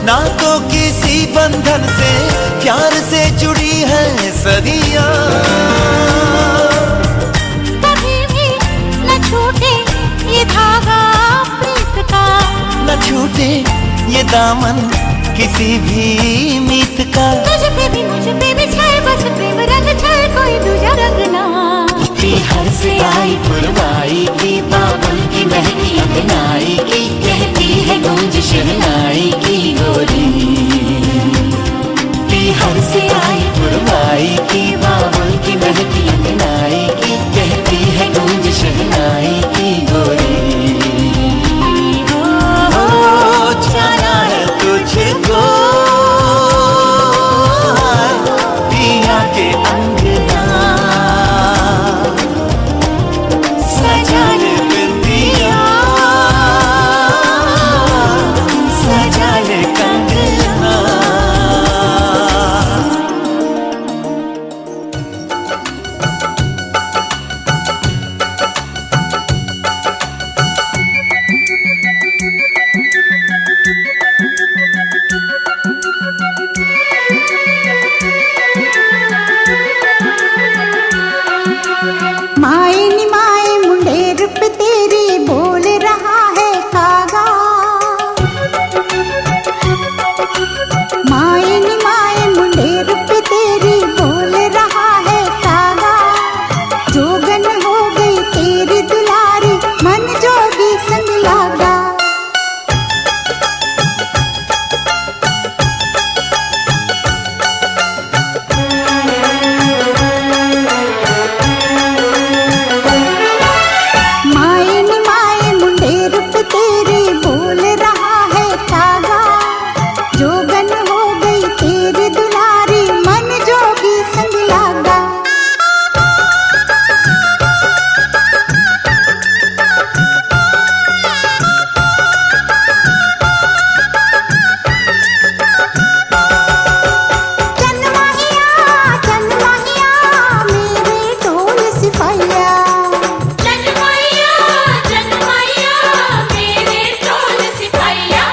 नातों किसी बंधन से प्यार से जुड़ी है सदियां। कभी भी न छूटे ये धागा प्रीत का, न छूटे ये दामन किसी भी मीत का। तुझ पे भी मुझ पे भी छाए बस प्रेम रंग छाए कोई दूजा रंग ना। बिहार से आई पुरवाई की बाबुल की महकी अंगनाई की, कहती है गूंज शहनाई की गोरी। बिहार से आई पुरवाई की बाबुल की महकी अंगनाई की, कहती है गूंज शहनाई की गोरी। हो जाना है तुझको पिया के अंगना, सजा ले बिंदिया, सजा ले कंगना। माए नी माए मुंडेर पे तेरे बोल रहा है कागा। माए नी माए मुंडेर पे तेरे बोल रहा है कागा। जोगन हो गई तेरी दुलारी मन जोगी संग लागा। माए नी माए मुंडेर पे तेरे बोल रहा है कागा। जोगन हो गई तेरी दुलारी मन जोगी संग लागा। चनमाहिया चनमाहिया मेरे ढोल सिपाहिया। चनमाहिया चनमाहिया मेरे ढोल सिपाहिया।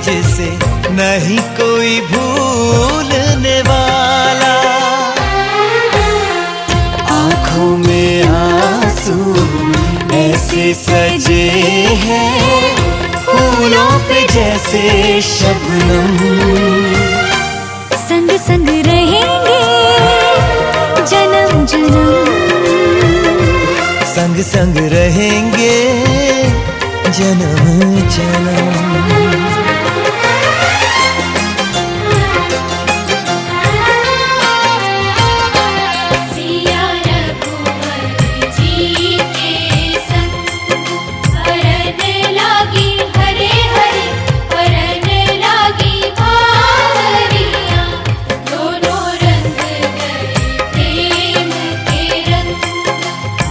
जिसे नहीं कोई भूलने वाला। आँखों में आंसू ऐसे सजे हैं फूलों पे जैसे शबनम। संग संग रहेंगे जन्म जन्म, संग संग रहेंगे जन्म जन्म। सिया रघुवर जी के संग हरन लागी हरे हरे हरन लागी बावरिया। दोनों रंग गए प्रेम के रंग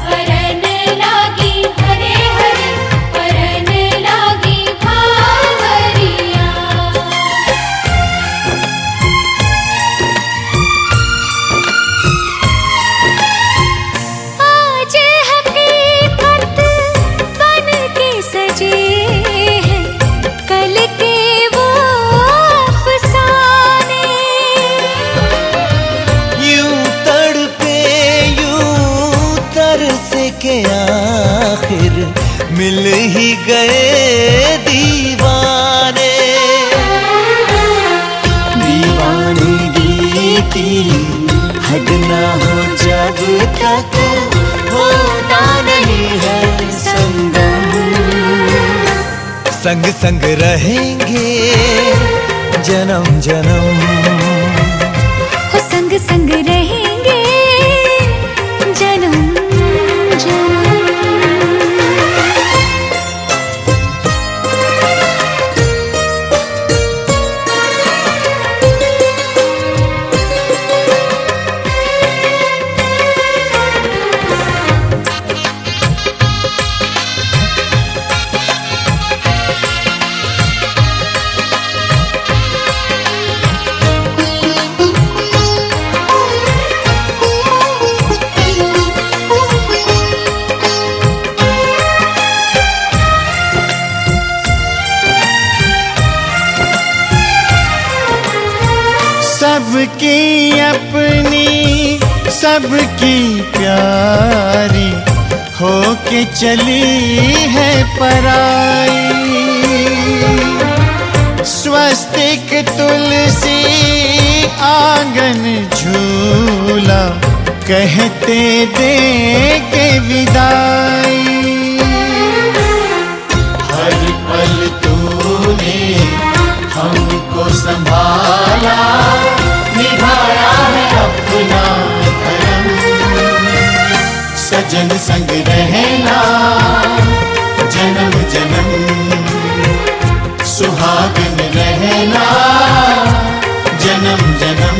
हरन लागी हरे हरे हरन लागी बावरिया। आज हकीकत बन के सजे हैं कल के वो अफसाने। यूं तड़पे यूं तरसे के आखिर मिल ही गए दीवाने। दीवानगी की हद ना हो जब तक होता नहीं है संगम। संग संग रहेंगे जन्म जन्म। हो संग संग रहेंगे जन्म जन्म। सबकी अपनी सबकी प्यारी हो के चली है पराई। स्वस्तिक तुलसी आंगन झूला कहते देंगे विदाई। हर पल तूने हमको संभाला निभाया है अपना धर्म। सजन संग रहना जन्म जन्म सुहागन रहना जन्म जन्म।